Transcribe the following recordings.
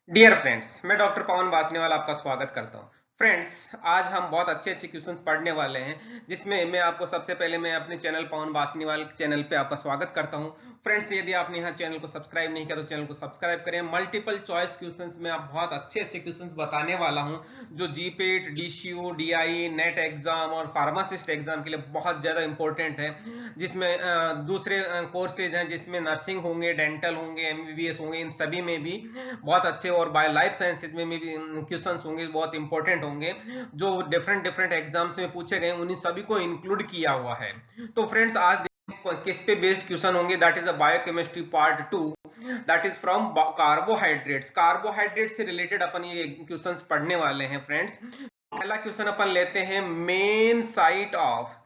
Dear friends, मैं doctor पवन वासनीवाल आपका स्वागत करता हूं। फ्रेंड्स, आज हम बहुत अच्छे अच्छे क्वेश्चंस पढ़ने वाले हैं, जिसमें मैं आपको सबसे पहले मैं अपने चैनल पवन वासनीवाल चैनल पे आपका स्वागत करता हूं। फ्रेंड्स, यदि आपने यहाँ चैनल को सब्सक्राइब नहीं किया तो चैनल को सब्सक्राइब करें। मल्टीपल चॉइस क्वेश्चंस में आप बहुत अच्छे अच्छे क्वेश्चंस बताने वाला हूं, जो GPAT, DCU, DI, net exam और फार्मासिस्ट एग्जाम के लिए बहुत ज्यादा इंपॉर्टेंट है। जिसमें दूसरे कोर्सेज हैं, जिसमें नर्सिंग होंगे, डेंटल होंगे, एमबीबीएस होंगे, इन सभी में भी बहुत अच्छे, और बायो लाइफ साइंसेज में भी क्वेश्चंस होंगे, बहुत इंपॉर्टेंट होंगे, जो डिफरेंट डिफरेंट एग्जाम्स में पूछे गए, उन्हीं सभी को इंक्लूड किया हुआ है। तो फ्रेंड्स, आज किस पे बेस्ड क्वेश्चन होंगे, that is the biochemistry part 2, that is from carbohydrates. Carbohydrate से रिलेटेड अपन ये क्वेश्चंस पढ़ने वाले हैं। फ्रेंड्स, पहला क्वेश्चन अपन लेते हैं, main site of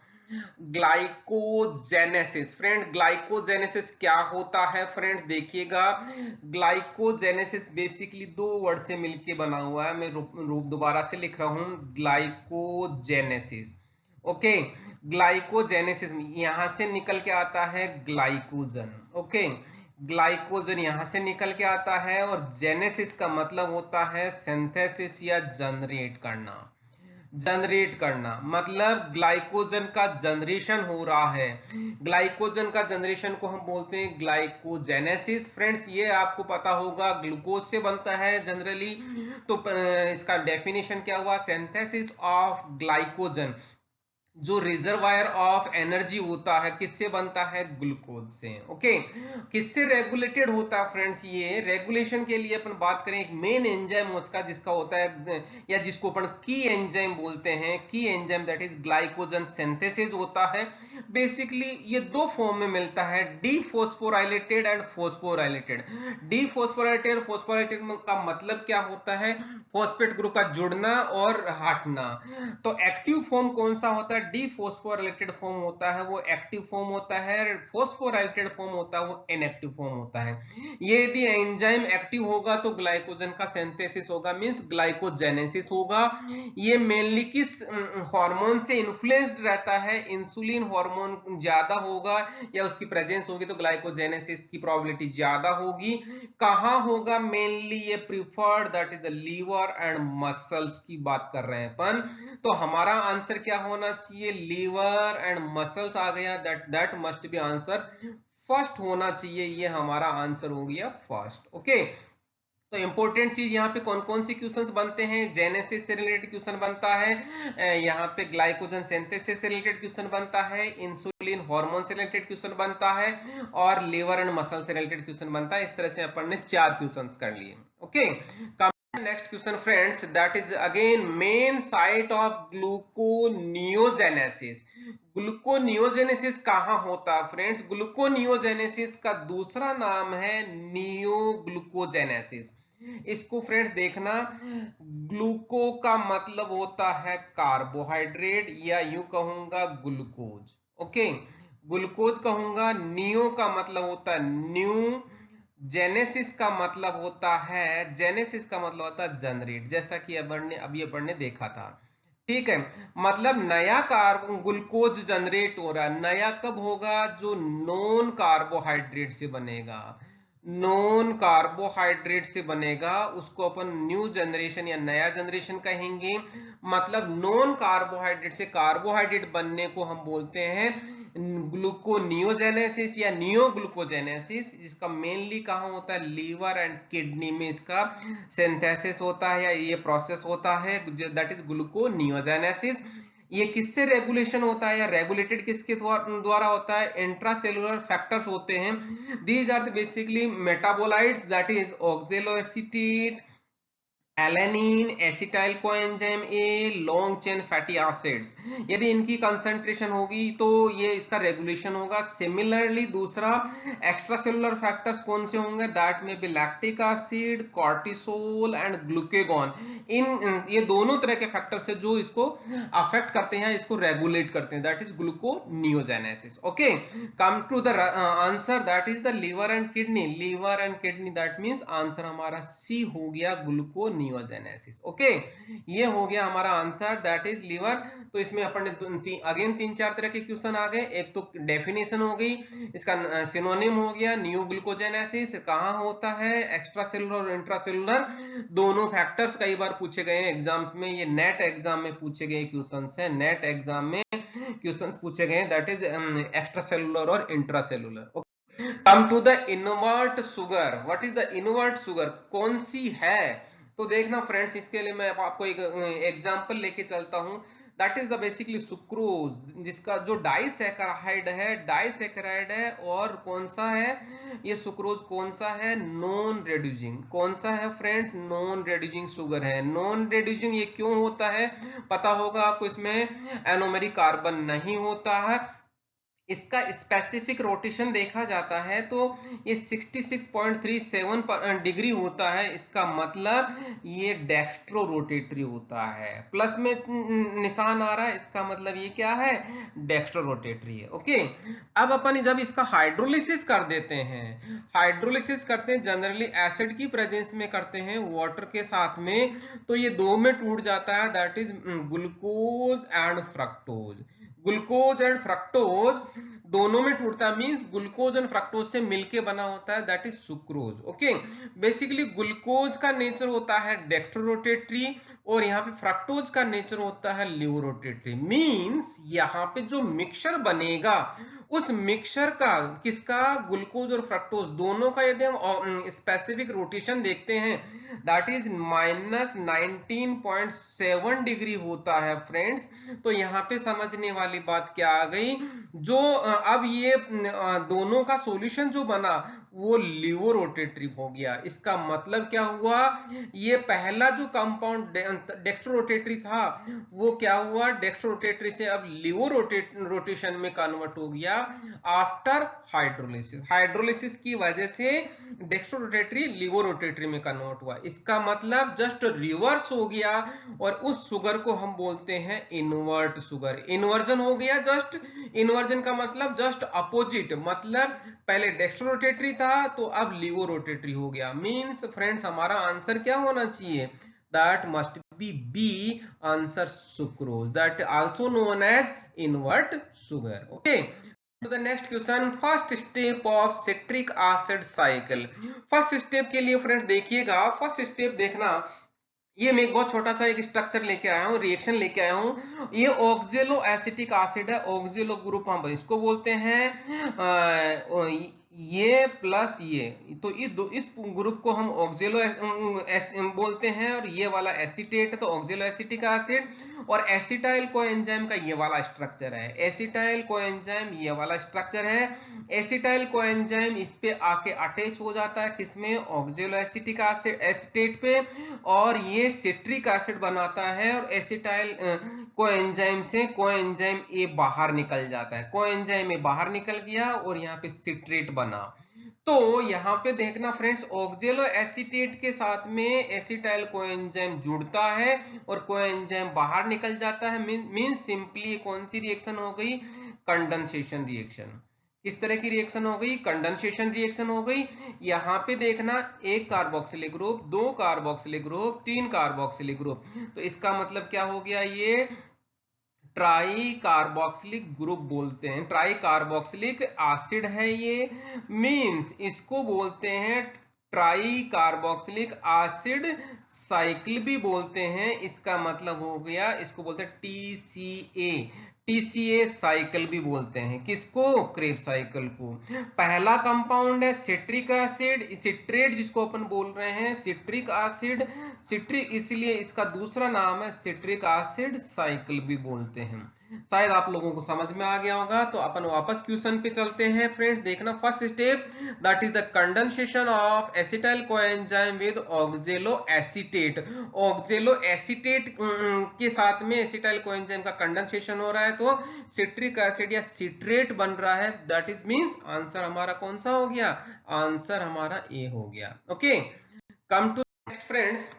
glycogenesis. Friend, glycogenesis क्या होता है? फ्रेंड्स देखिएगा, ग्लाइकोजेनेसिस बेसिकली दो वर्ड से मिलके बना हुआ है। मैं रूप दोबारा से लिख रहा हूं, ग्लाइकोजेनेसिस। ओके, ग्लाइकोजेनेसिस यहां से निकल के आता है ग्लाइकोजन। ओके, ग्लाइकोजन यहां से निकल के आता है, और जेनेसिस का मतलब होता है सिंथेसिस या जनरेट करना। जनरेट करना मतलब ग्लाइकोजन का जनरेशन हो रहा है। ग्लाइकोजन का जनरेशन को हम बोलते हैं ग्लाइकोजेनेसिस। फ्रेंड्स, ये आपको पता होगा, ग्लूकोज से बनता है जनरली। तो इसका डेफिनेशन क्या हुआ? सिंथेसिस ऑफ ग्लाइकोजन, जो रिजर्वायर ऑफ एनर्जी होता है, किससे बनता है? ग्लूकोज से। ओके, किससे रेगुलेटेड होता है? फ्रेंड्स, ये रेगुलेशन के लिए अपन बात करें, एक मेन एंजाइम उसका जिसका होता है, या जिसको अपन की एंजाइम बोलते हैं, की enzyme that is glycogen synthesis होता है। बेसिकली ये दो फॉर्म में मिलता है, dephosphorylated and phosphorylated. Dephosphorylated, phosphorylated का मतलब क्या होता है? फॉस्फेट ग्रुप का जुड़ना और हटना। तो एक्टिव फॉर्म कौन सा होता है? डीफॉस्फोराइलेटेड फॉर्म होता है, वो एक्टिव फॉर्म होता है। फॉस्फोराइलेटेड फॉर्म होता है, वो इनएक्टिव फॉर्म होता है। ये यदि एंजाइम एक्टिव होगा तो ग्लाइकोजन का सिंथेसिस होगा, मींस ग्लाइकोजेनेसिस होगा। ये मेनली किस हार्मोन से इन्फ्लुएंस्ड रहता है? इंसुलिन हार्मोन ज्यादा होगा या उसकी प्रेजेंस होगी तो ग्लाइकोजेनेसिस की प्रोबेबिलिटी ज्यादा होगी। कहां होगा मेनली? ये preferred, that is the liver and muscles की बात कर रहे हैं अपन। तो हमारा आंसर क्या होना चाहिए? लीवर एंड मसल्स आ गया, that must B answer first होना चाहिए। ये हमारा आंसर हो गया फर्स्ट। ओके, तो इंपॉर्टेंट चीज यहाँ पे कौन कौन सी क्वेश्चंस बनते हैं? जेनेसिस से रिलेटेड क्वेश्चन बनता है, यहाँ पे ग्लाइकोजन सिंथेसिस से रिलेटेड क्वेश्चन बनता है, इंसुलिन हार्मोन से रिलेटेड क्वेश्चन बनता है, और लिवर एंड मसल से रिलेटेड क्वेश्चन बनता है। इस तरह से अपन ने 4 क्वेश्चंस कर लिए। Okay, next question friends, that is again main site of gluconeogenesis. Gluconeogenesis कहां होता है? फ्रेंड्स, ग्लूकोनियोजेनेसिस का दूसरा नाम है नियोग्लूकोजेनेसिस। इसको फ्रेंड्स देखना, ग्लूको का मतलब होता है कार्बोहाइड्रेट, या यूं कहूंगा ग्लूकोज। ओके, ग्लूकोज कहूंगा। नियो का मतलब होता है न्यू। जेनेसिस का मतलब होता है, जेनेसिस का मतलब होता है जनरेट, जैसा कि अभी अपन ने देखा था। ठीक है, मतलब नया ग्लूकोज जनरेट हो रहा है। नया कब होगा? जो नॉन कार्बोहाइड्रेट से बनेगा। नॉन कार्बोहाइड्रेट से बनेगा उसको अपन न्यू जनरेशन या नया जनरेशन कहेंगे। मतलब नॉन कार्बोहाइड्रेट से कार्बोहाइड्रेट बनने को हम बोलते हैं ग्लूकोनियोजेनेसिस या नियोग्लूकोजेनेसिस, जिसका मेनली कहाँ होता है? लीवर एंड किडनी में इसका सिंथेसिस होता है, या ये प्रोसेस होता है, दैट इज ग्लूकोनियोजेनेसिस। ये किससे रेगुलेशन होता है, या रेगुलेटेड किसके द्वारा होता है? इंट्रासेलुलर फैक्टर्स होते हैं। These are basically metabolites, that is oxaloacetate, alanine, acetyl coenzyme A, long chain fatty acids. यदि इनकी कंसंट्रेशन होगी तो ये इसका रेगुलेशन होगा। सिमिलरली दूसरा एक्स्ट्रा सेलुलर फैक्टर्स कौन से होंगे? That may be lactic acid, cortisol and glucagon. इन ये दोनों तरह के फैक्टर्स है जो इसको अफेक्ट करते हैं, इसको रेगुलेट करते हैं, that is gluconeogenesis. Okay, come to the answer, that is the liver and kidney. Liver and kidney, that means answer हमारा सी हो गया, ग्लूकोनियोजेनेसिस। एमियोजेनेसिस। ओके, ये हो गया हमारा आंसर, दैट इज लीवर। तो इसमें अपन ने अगेन 3-4 तरह के क्वेश्चन आ गए। एक तो डेफिनेशन हो गई, इसका सिनोनिम हो गया न्यू ग्लूकोजेनेसिस, कहाँ होता है, एक्स्ट्रा सेलुलर और इंट्रासेलुलर दोनों फैक्टर्स कई बार पूछे गए हैं एग्जाम्स में। ये नेट एग्जाम में पूछे गए क्वेश्चंस हैं, नेट एग्जाम में क्वेश्चंस पूछे गए हैं, दैट इज एक्स्ट्रा सेलुलर और इंट्रासेलुलर। Come to the invert sugar, what is the invert sugar, कौन सी है? तो देखना फ्रेंड्स, इसके लिए मैं आपको एक एग्जांपल लेके चलता हूं, that is the basically sucrose, जिसका जो डाइसैकेराइड है, और कौन सा है ये सुक्रोज, कौन सा है, नॉन रेड्यूसिंग। कौन सा है फ्रेंड्स, नॉन रेड्यूसिंग शुगर है। नॉन रेड्यूसिंग ये क्यों होता है, पता होगा आपको, इसमें एनोमेरिक कार्बन नहीं होता है। इसका स्पेसिफिक रोटेशन देखा जाता है तो ये 66.37 डिग्री होता है। इसका मतलब ये डेक्स्ट्रो रोटेटरी होता है, प्लस में निशान आ रहा है, इसका मतलब ये क्या है, डेक्स्ट्रो रोटेटरी है। ओके, अब अपन जब इसका हाइड्रोलिसिस कर देते हैं, हाइड्रोलिसिस करते हैं जनरली एसिड की प्रेजेंस में करते हैं, वाटर के साथ में, तो ये दो में टूट जाता है, that is glucose and fructose. Glucose and fructose दोनों में टूटता है, मींस ग्लूकोज एंड फ्रक्टोज से मिलके बना होता है, that is sucrose. Okay, basically glucose का नेचर होता है डेक्स्ट्रोरोटेटरी और यहाँ पे फ्रक्टोज का नेचर होता है लिवोरोटेटरी। मींस यहाँ पे जो मिक्सचर बनेगा उस मिक्सचर का, किसका, ग्लूकोज और फ्रक्टोज दोनों का, यदि हम स्पेसिफिक रोटेशन देखते हैं, दैट इज -19.7 डिग्री होता है फ्रेंड्स। तो यहाँ पे समझने वाली बात क्या आ गई, जो अब ये दोनों का सॉल्यूशन जो बना वो लिवोरोटेटरी हो गया। इसका मतलब क्या हुआ, ये पहला जो कंपाउंड डेक्स्ट्रोरोटेटरी था वो क्या हुआ, डेक्स्ट्रोरोटेटरी से अब लिवोरोटेशन में कन्वर्ट हो गया आफ्टर हाइड्रोलिसिस। हाइड्रोलिसिस की वजह से डेक्स्ट्रोरोटेटरी लिवोरोटेटरी में कन्वर्ट हुआ। इसका मतलब जस्ट रिवर्स हो गया और उस शुगर को हम बोलते हैं इन्वर्ट शुगर। इन्वर्जन हो गया, जस्ट इन्वर्जन का मतलब जस्ट अपोजिट, मतलब पहले डेक्स्ट्रोरोटेटरी था तो अब लिवोरोटेटरी हो गया। मींस फ्रेंड्स हमारा आंसर क्या होना चाहिए, that must be B, answer sucrose, that also known as invert sugar. Okay, to the next question, first step of citric acid cycle. First step के लिए फ्रेंड्स देखिएगा, फर्स्ट स्टेप देखना, ये मैं एक बहुत छोटा सा एक स्ट्रक्चर लेके आया हूँ, रिएक्शन लेके आया हूँ। ये ऑक्जेलो एसिटिक एसिड है, ऑक्जेलो ग्रुप हम इसको बोलते हैं, ये प्लस ये, तो इस ग्रुप को हम ऑक्जेलो बोलते हैं, और ये वाला एसीटेट है तो ऑक्जेलो एसिटिक एसिड, और एसिटाइल कोएंजाइम का ये वाला स्ट्रक्चर है, एसिटाइल कोएंजाइम ये वाला स्ट्रक्चर है। एसिटाइल कोएंजाइम इस पे आके अटैच हो जाता है, किसमें, ऑक्जेलो एसिटिक एसिटेट पे, और ये सिट्रिक एसिड बनाता है, और एसिटाइल कोएंजाइम से कोएंजाइम ए बाहर निकल जाता है, कोएंजाइम ए बाहर निकल गया और यहाँ पे सिट्रेट बना। तो यहाँ पे देखना फ्रेंड्स, ऑक्जेलो एसिटेट के साथ में एसिटाइल कोएंजाइम जुड़ता है और कोएंजाइम बाहर निकल जाता है। मींस सिंपली कौन सी रिएक्शन हो गई, कंडेंसेशन रिएक्शन। किस तरह की रिएक्शन हो गई, कंडेंसेशन रिएक्शन हो गई। यहाँ पे देखना, एक कार्बोक्सिलिक ग्रुप, दो कार्बोक्सिलिक ग्रुप, तीन कार्बोक्सिलिक ग्रुप, तो इसका मतलब क्या हो गया, ये ट्राई कार्बोक्सिलिक ग्रुप बोलते हैं, ट्राई कार्बोक्सिलिक एसिड है ये। मींस इसको बोलते हैं ट्राई कार्बोक्सिलिक एसिड साइकिल भी बोलते हैं। इसका मतलब हो गया, इसको बोलते हैं टीसीए, टीसीए साइकिल भी बोलते हैं, किसको, क्रेब्स साइकिल को। पहला कंपाउंड है सिट्रिक एसिड, सिट्रेट जिसको अपन बोल रहे हैं, सिट्रिक एसिड, सिट्रिक इसलिए इसका दूसरा नाम है सिट्रिक एसिड साइकिल भी बोलते हैं। शायद आप लोगों को समझ में आ गया होगा। तो अपन वापस क्वेश्चन पे चलते हैं फ्रेंड्स, देखना first step, that is the condensation of acetyl coenzyme with ऑक्जेलो acetate. ऑक्जेलो acetate के साथ में एसिटाइल कोएंजाइम का कंडेंसेशन हो रहा है तो सिट्रिक एसिड या सिट्रेट बन रहा है, दैट इज मींस आंसर हमारा कौन सा हो गया, आंसर हमारा ए हो गया। Okay, come to next friends,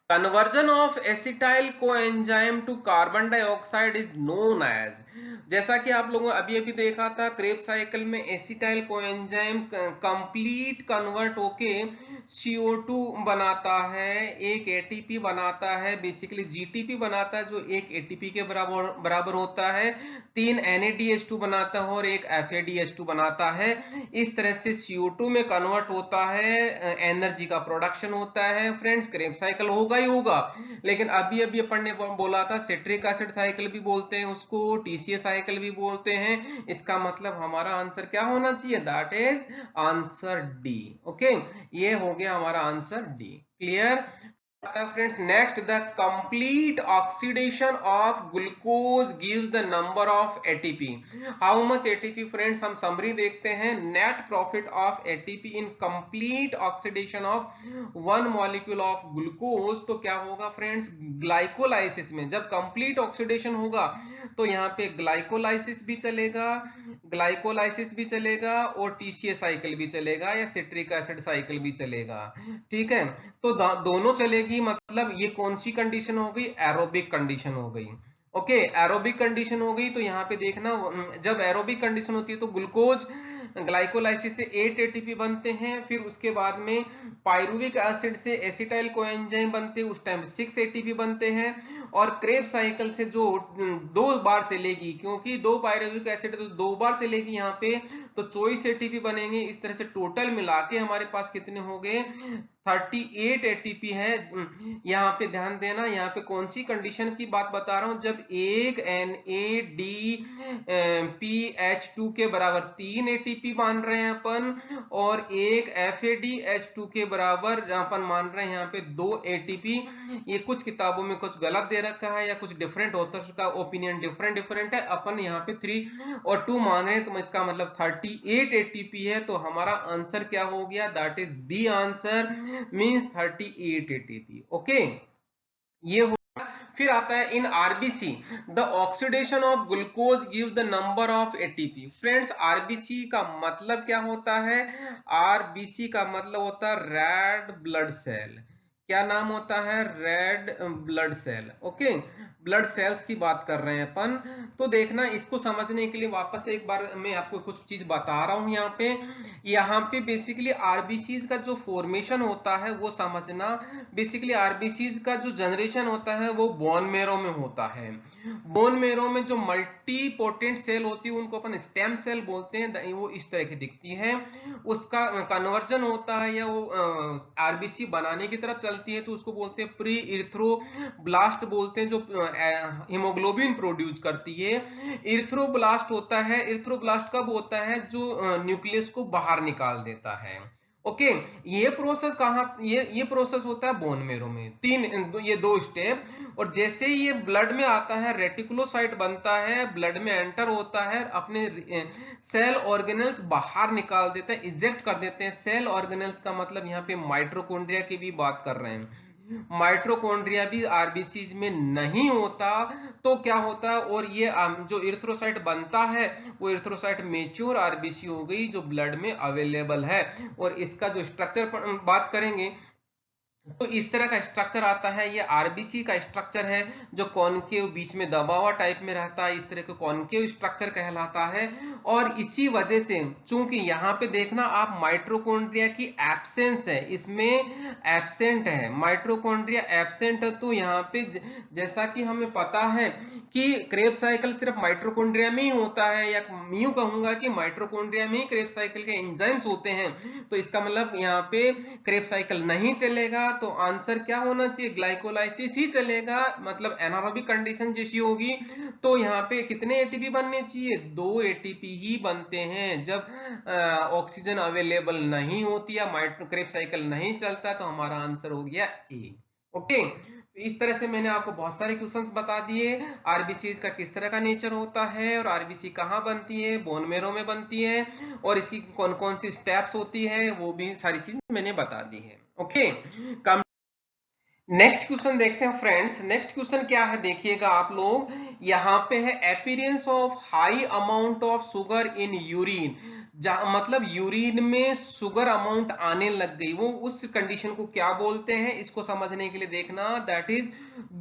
conversion of acetyl coenzyme to carbon dioxide is known as, जैसा कि आप लोगों ने अभी अभी देखा था, क्रेब्स साइकिल में एसिटाइल कोएंजाइम कंप्लीट कन्वर्ट होके CO2 बनाता है, एक ATP बनाता है, बेसिकली GTP बनाता है जो एक ATP के बराबर होता है, 3 NADH2 बनाता है और एक FADH2 बनाता है। इस तरह से CO2 में कन्वर्ट होता है, एनर्जी का प्रोडक्शन होता है। फ्रेंड्स, क्रेब्स साइकिल होगा ही होगा, लेकिन अभी अभी अपन ने बोला था सिट्रिक एसिड साइकिल भी बोलते हैं उसको, TCA साइकिल भी बोलते हैं। इसका मतलब हमारा आंसर क्या होना चाहिए? That is answer D. Okay, ये हो गया हमारा answer D. Clear friends? Next, the complete oxidation of glucose gives the number of ATP। How much ATP? Friends, हम समरी देखते हैं। Net profit of ATP in complete oxidation of one molecule of glucose. तो क्या होगा friends? Glycolysis में जब complete oxidation होगा तो यहाँ पे ग्लाइकोलाइसिस भी चलेगा, और TCA साइकिल भी चलेगा या सिट्रिक एसिड साइकिल भी चलेगा। ठीक है, तो दोनों चलेगी। मतलब ये कौन सी कंडीशन हो गई? एरोबिक कंडीशन हो गई। ओके, एरोबिक कंडीशन हो गई। तो यहाँ पे देखना, जब एरोबिक कंडीशन होती है तो ग्लूकोज ग्लाइकोलाइसिस से 8 ATP बनते हैं, फिर उसके बाद में पायरुविक एसिड से एसिटाइल कोएंजाइम बनते हैं, उस टाइम 6 ATP बनते हैं। और क्रेब्स साइकिल से जो 2 बार चलेगी, क्योंकि 2 पायरुविक एसिड तो 2 बार चलेगी यहाँ पे, तो 24 ATP बनेंगे। इस तरह से टोटल मिला के हमारे पास कितने हो गए? 38 ATP है। यहाँ पे ध्यान देना, यहाँ पे कौन सी कंडीशन की बात बता रहा हूं? जब एक NADPH2 के बराबर 3 ATP मान रहे हैं अपन, और एक FADH2 के बराबर अपन मान रहे हैं यहाँ पे 2 ATP। ये कुछ किताबों में कुछ गलत दे रखा है या कुछ डिफरेंट होता है, उसका ओपिनियन डिफरेंट है। अपन यहाँ पे 3 और 2 मान रहे हैं, तो इसका मतलब 38 ATP है। तो हमारा आंसर क्या हो गया? That is B answer, means 38 ATP। Okay, ये हो। फिर आता है in RBC the oxidation of glucose gives the number of ATP। Friends, RBC का मतलब क्या होता है? RBC का मतलब होता है रेड ब्लड सेल। क्या नाम होता है? Red blood cell. Okay, blood cells की बात कर रहे हैं अपन। तो देखना, इसको समझने के लिए वापस एक बार मैं आपको कुछ चीज बता रहा हूं। यहाँ पे बेसिकली आरबीसीज का जो फॉर्मेशन होता है वो समझना। बेसिकली आरबीसीज का जो जनरेशन होता है वो बोन मैरो में होता है। बोन मैरो में जो मल्टी पोटेंट सेल होती है उनको अपन स्टेम सेल बोलते हैं। वो इस तरह की दिखती है, उसका कन्वर्जन होता है या वो आरबीसी बनाने की तरफ चलती है, तो उसको बोलते हैं प्री इरिथ्रोब्लास्ट बोलते हैं, जो हीमोग्लोबिन प्रोड्यूस करती है। इरिथ्रोब्लास्ट होता है, इरिथ्रोब्लास्ट कब होता है? जो न्यूक्लियस को बाहर निकाल देता है। ओके, ये प्रोसेस कहां, ये प्रोसेस होता है बोन मैरो में। ये 2 स्टेप। और जैसे ही ये ब्लड में आता है, रेटिकुलोसाइट बनता है, ब्लड में एंटर होता है, अपने सेल ऑर्गेनल्स बाहर निकाल देता है, इजेक्ट कर देते हैं। सेल ऑर्गेनल्स का मतलब यहाँ पे माइटोकॉन्ड्रिया की भी बात कर रहे हैं। माइटोकॉन्ड्रिया भी आरबीसीज में नहीं होता, तो क्या होता है? और ये जो इरिथ्रोसाइट बनता है वो इरिथ्रोसाइट मेच्योर आरबीसी हो गई जो ब्लड में अवेलेबल है। और इसका जो स्ट्रक्चर पर बात करेंगे तो इस तरह का स्ट्रक्चर आता है। ये आरबीसी का स्ट्रक्चर है जो कॉनकेव, बीच में दबा हुआ टाइप में रहता है, इस तरह का कॉनकेव स्ट्रक्चर कहलाता है। और इसी वजह से, चूंकि यहाँ पे देखना आप, माइटोकॉन्ड्रिया की एब्सेंस है, इसमें एब्सेंट है, माइटोकॉन्ड्रिया एब्सेंट है। तो यहाँ पे जैसा कि हमें पता है कि क्रेब्स साइकिल सिर्फ माइटोकॉन्ड्रिया में ही होता है, या यूं कहूंगा कि माइटोकॉन्ड्रिया में ही क्रेब्स साइकिल के एंजाइम्स होते हैं, तो इसका मतलब यहाँ पे क्रेब्स साइकिल नहीं चलेगा। तो आंसर क्या होना चाहिए? ग्लाइकोलाइसिस ही चलेगा, मतलब एनारोबिक कंडीशन जैसी होगी। तो यहाँ पे कितने एटीपी बनने चाहिए? 2 एटीपी ही बनते हैं जब ऑक्सीजन अवेलेबल नहीं होती या क्रेब्स साइकिल नहीं चलता। तो हमारा आंसर हो गया ए। ओके, इस तरह से मैंने आपको बहुत सारे क्वेश्चंस बता दिए, आरबीसीज का किस तरह का नेचर होता है, और आरबीसी कहाँ बनती है, बोन मैरो में बनती है, और इसकी कौन कौन सी स्टेप्स होती है, वो भी सारी चीज मैंने बता दी है। ओके, नेक्स्ट क्वेश्चन देखते हैं फ्रेंड्स। नेक्स्ट क्वेश्चन क्या है देखिएगा आप लोग, यहाँ पे है appearance of high amount of sugar in urine. मतलब यूरिन में शुगर अमाउंट आने लग गई, वो उस कंडीशन को क्या बोलते हैं, इसको समझने के लिए देखना, दैट इज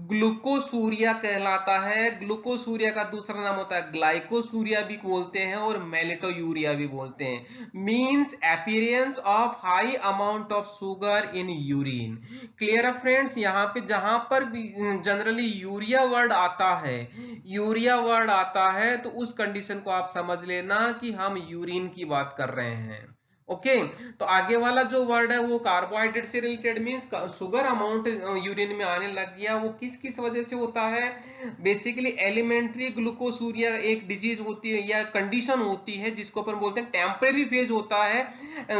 ग्लूकोसूरिया कहलाता है। ग्लूकोसूरिया का दूसरा नाम होता है ग्लाइकोसूरिया भी बोलते हैं और मेलिटोयूरिया भी बोलते हैं। Means appearance of high amount of sugar in urine. Clear है फ्रेंड्स? यहाँ पे जहां पर भी जनरली यूरिया वर्ड आता है, यूरिया वर्ड आता है तो उस कंडीशन को आप समझ लेना कि हम यूरिन की बात कर रहे हैं। ओके, तो आगे वाला जो वर्ड है वो कार्बोहाइड्रेट से related, means sugar amount urine में आने लग गया, वो किस किस वजह से होता है? बेसिकली एलिमेंट्री ग्लूकोसूरिया एक डिजीज होती है या कंडीशन होती है जिसको अपन बोलते हैं टेम्परेरी फेज होता है।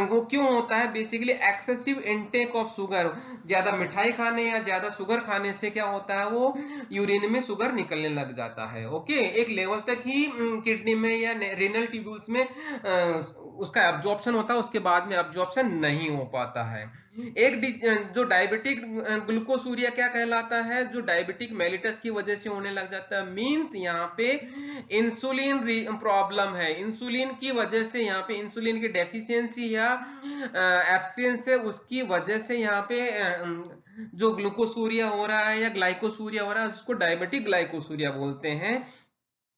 वो क्यों होता है? Basically excessive intake of sugar, ज्यादा मिठाई खाने या ज्यादा शुगर खाने से क्या होता है, वो यूरिन में शुगर निकलने लग जाता है। ओके, एक लेवल तक ही किडनी में या रीनल ट्यूब्यूल्स में उसका एब्जॉर्प्शन होता है, उसके बाद में एब्जॉर्प्शन नहीं हो पाता है। एक जो डायबिटिक ग्लूकोसूरिया क्या कहलाता है? जो डायबिटिक मेलिटस की वजह से होने लग जाता है। मींस यहाँ पे इंसुलिन प्रॉब्लम है, इंसुलिन की वजह से यहाँ पे इंसुलिन की डेफिशिएंसी या एब्सेंस है, उसकी वजह से यहाँ पे जो ग्लूकोसूरिया हो रहा है या ग्लाइकोसूरिया हो रहा है, उसको डायबिटिक ग्लाइकोसूरिया बोलते हैं।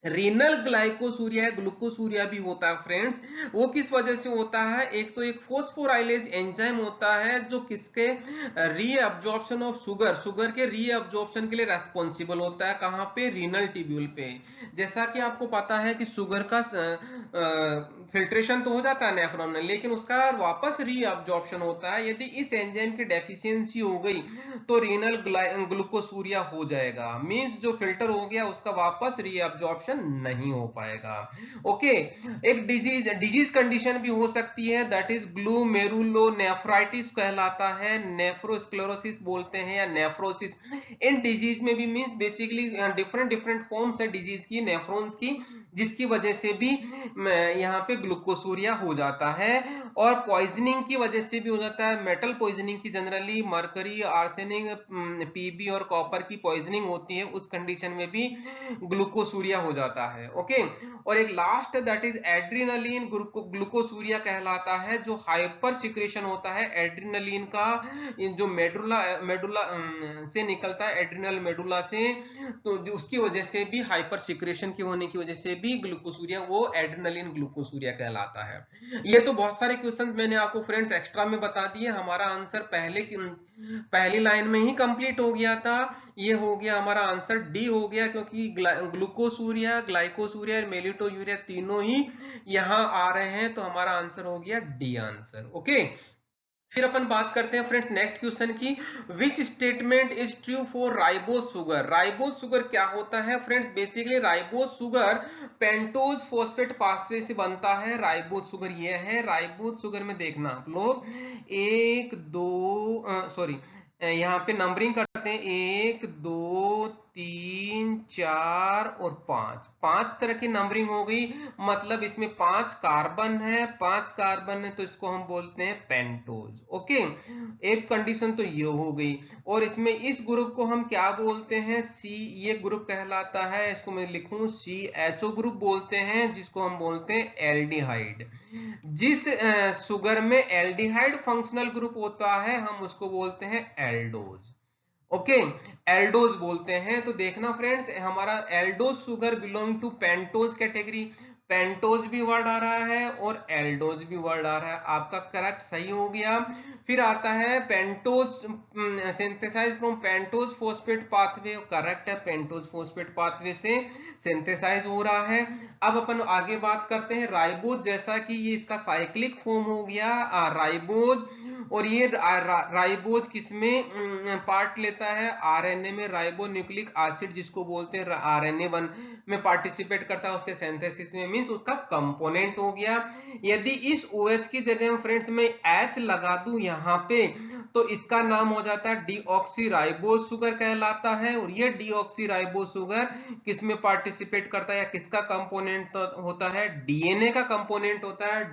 रीनल ग्लाइकोसूरिया है, ग्लूकोसूरिया भी होता है फ्रेंड्स। वो किस वजह से होता है? एक तो एक फोस्फोराइलेज एंजाइम होता है जो किसके रीअब्जॉर्प्शन ऑफ शुगर, शुगर के रीअब्जॉर्प्शन के लिए रेस्पॉन्सिबल होता है। कहां पे? रीनल ट्यूब्यूल पे। जैसा कि आपको पता है कि शुगर का फिल्ट्रेशन तो हो जाता है नेफ्रॉन में, लेकिन उसका वापस रीअब्जॉर्प्शन होता है। यदि इस एंजाइम की डेफिशिएंसी हो गई तो रीनल ग्लूकोसूरिया हो जाएगा। मींस जो फिल्टर हो गया उसका वापस रीअब्जॉर्प्शन नहीं हो पाएगा। ओके, एक डिजीज कंडीशन भी हो सकती है, दैट इज ग्लूमेरुलोनेफ्राइटिस कहलाता है, नेफ्रोस्क्लेरोसिस बोलते हैं या नेफ्रोसिस। इन डिजीज में भी means basically different different forms है डिजीज की, नेफ्रॉन्स की, जिसकी वजह से भी यहाँ पे ग्लूकोसूरिया हो जाता है। और पॉइजनिंग की वजह से भी हो जाता है, मेटल पॉइजनिंग की, जनरली मरकरी, आर्सेनिक, पीबी और कॉपर की पॉइजनिंग होती है, उस कंडीशन में भी ग्लूकोसूरिया हो जाता है। ओके, और एक लास्ट दैट इज एड्रिनलिन ग्लूकोसूरिया कहलाता है, जो हाइपर सिक्रेशन होता है एड्रिनलिन का, जो मेडुला मेडुला से निकलता है, एड्रिनल मेडुला से, तो उसकी वजह से भी हाइपर सिक्रेशन की होने की वजह से भी ग्लूकोसूरिया, वो एड्रिनलिन ग्लूकोसूरिया कहलाता है। ये तो बहुत सारे क्वेश्चंस मैंने आपको फ्रेंड्स एक्स्ट्रा में बता दिए। हमारा आंसर पहली लाइन में ही कंप्लीट हो गया था। ये हो गया हमारा आंसर डी हो गया, क्योंकि ग्लूकोसूरिया, ग्लाइकोसूरिया और मेलिटोयूरिया तीनों ही यहां आ रहे हैं, तो हमारा आंसर हो गया डी आंसर। ओके, फिर अपन बात करते हैं फ्रेंड्स नेक्स्ट क्वेश्चन की, which statement is true for ribose sugar. Ribose sugar क्या होता है friends? Basically ribose sugar pentose phosphate pathway से बनता है। राइबोज शुगर ये है। राइबोज शुगर में देखना आप लोग, एक दो सॉरी यहाँ पे नंबरिंग करते हैं, 1 2 3 4 और 5, 5 तरह की नंबरिंग हो गई। मतलब इसमें 5 कार्बन है, 5 कार्बन है, तो इसको हम बोलते हैं पेंटोज। ओके, एक कंडीशन तो ये हो गई। और इसमें इस ग्रुप को हम क्या बोलते हैं? सी, ये ग्रुप कहलाता है, इसको मैं लिखूं CHO ग्रुप बोलते हैं, जिसको हम बोलते हैं एल्डिहाइड। जिस शुगर में एल्डिहाइड फंक्शनल ग्रुप होता है हम उसको बोलते हैं एल्डोज। ओके, एल्डोज बोलते हैं। तो देखना फ्रेंड्स, हमारा aldose sugar belong to pentose category. Pentose भी वर्ड आ रहा है और एल्डोज भी वर्ड आ रहा है, आपका करेक्ट सही हो गया। फिर आता है pentose synthesise from pentose phosphate pathway, correct है, पेंटोज फॉस्फेट पाथवे से सिंथेसाइज हो रहा है। अब अपन आगे बात करते हैं राइबोज, जैसा कि ये इसका साइक्लिक फॉर्म हो गया राइबोज। और ये राइबोज किसमें पार्ट लेता है? आरएनए में। राइबो न्यूक्लिक एसिड जिसको बोलते हैं आरएनए 1 में पार्टिसिपेट करता है उसके सिंथेसिस में, मींस उसका कंपोनेंट हो गया। यदि इस OH की जगह में फ्रेंड्स मैं H लगा दूं यहाँ पे, तो इसका नाम हो जाता है डीऑक्सी राइबोज शुगर कहलाता है। और ये डीऑक्सी राइबोज शुगर किसमें पार्टिसिपेट करता है या किसका कंपोनेंट होता है? DNA का कंपोनेंट होता है।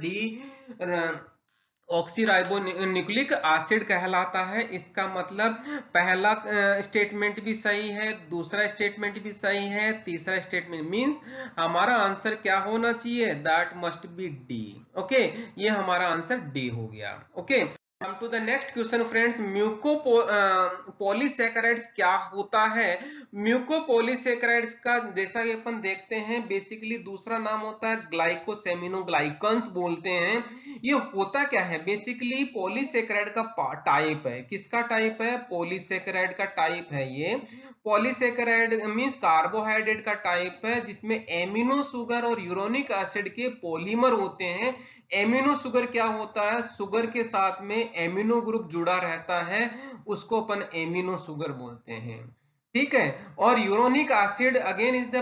ऑक्सीराइबोन्यूक्लिक एसिड कहलाता है। इसका मतलब पहला स्टेटमेंट भी सही है, दूसरा स्टेटमेंट भी सही है, तीसरा स्टेटमेंट मींस हमारा आंसर क्या होना चाहिए, that must be D. Okay, ये हमारा आंसर डी हो गया। Okay, come to the next question friends, mucopolysaccharides क्या होता है। म्यूकोपॉलीसैकेराइड्स का जैसा कि अपन देखते हैं बेसिकली दूसरा नाम होता है ग्लाइकोसेमिनोग्लाइकन्स बोलते हैं। ये होता क्या है, बेसिकली पॉलीसैकेराइड का टाइप है। किसका टाइप है, पॉलीसैकेराइड का टाइप है। ये पॉलीसैकेराइड मींस कार्बोहाइड्रेट का टाइप है जिसमें एमिनो शुगर और यूरोनिक एसिड के पॉलीमर होते हैं। एमिनो शुगर क्या होता है, शुगर के साथ में एमिनो ग्रुप जुड़ा रहता है, उसको अपन एमिनो शुगर बोलते हैं। ठीक है, और uronic acid again is the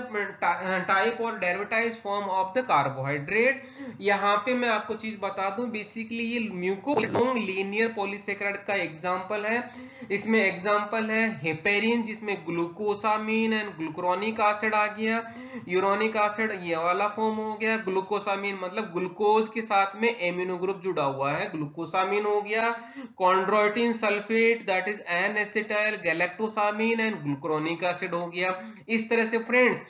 type और derivative form of the carbohydrate. यहाँ पे मैं आपको चीज बता दूं, बेसिकली ये म्यूकोलॉन्ग लीनियर पॉलीसैकेराइड का एग्जांपल है। इसमें एग्जांपल है हेपेरिन जिसमें ग्लूकोसामीन एंड ग्लूक्रोनिक एसिड आ गया, यूरोनिक एसिड ये वाला फॉर्म हो गया, ग्लूकोसामीन मतलब ग्लूकोज के साथ में एमिनो ग्रुप जुड़ा हुआ है, ग्लूकोसामीन हो गया, chondroitin sulphate that is N acetyl galactosamine and glucuronic acid हो गया। इस तरह से फ्रेंड्स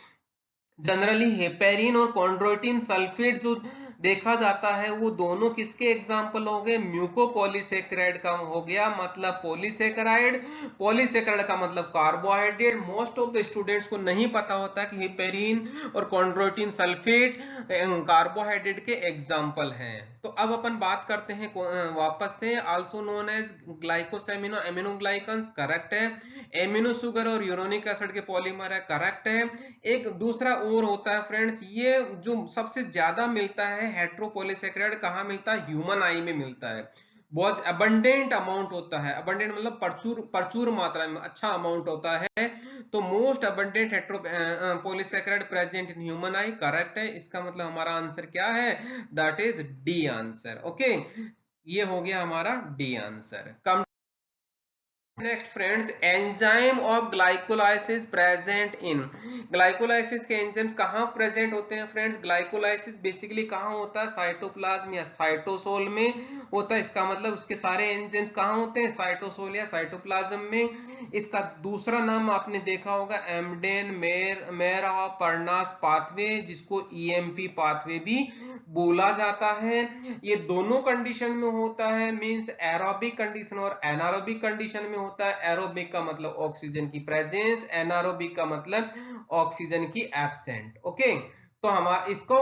जनरली हेपेरिन और कॉन्ड्रोइटिन सल्फेट जो देखा जाता है वो दोनों किसके एग्जाम्पल हो गए, म्यूकोपॉलीसैकेराइड का हो गया, मतलब पॉलीसैकेराइड। पॉलीसैकेराइड का मतलब carbohydrate. Most of the students को नहीं पता होता कि हेपेरिन और कॉन्ड्रोइटिन सल्फेट कार्बोहाइड्रेट के एग्जाम्पल हैं। तो अब अपन बात करते हैं वापस से, आल्सो नोन एज ग्लाइकोसेमिनो एमिनोग्लाइकन्स, करेक्ट है। एमिनो शुगर और यूरोनिक एसिड के पॉलीमर है, करेक्ट है। एक दूसरा और होता है फ्रेंड्स, ये जो सबसे ज्यादा मिलता है हेट्रोपॉलीसैकेराइड कहाँ मिलता है, ह्यूमन आई में मिलता है। बहुत अबंडेंट अमाउंट होता है, अबंडेंट मतलब प्रचुर प्रचुर मात्रा में अच्छा अमाउंट होता है। तो most abundant heteropolysaccharide present in human eye, correct है। इसका मतलब हमारा आंसर क्या है, that is D answer. Okay, ये हो गया हमारा D answer. Come next friends, enzyme of glycolysis present in. Glycolysis के एंजाइम्स कहाँ प्रेजेंट होते हैं फ्रेंड्स, ग्लाइकोलाइसिस बेसिकली कहाँ होता है, साइटोप्लाज्म या साइटोसोल में होता है। इसका मतलब उसके सारे एंजाइम्स कहाँ होते हैं, साइटोसोल या साइटोप्लाज्म में। इसका दूसरा नाम आपने देखा होगा एम्डेन मेयर ऑफ पर्नास पाथवे, जिसको ईएमपी पाथवे भी बोला जाता है। ये दोनों कंडीशन में होता है, मींस एरोबिक कंडीशन और एनारोबिक कंडीशन में होता है। एरोबिक का मतलब ऑक्सीजन की प्रेजेंस, एनारोबिक का मतलब ऑक्सीजन की एब्सेंट। ओके, तो हम इसको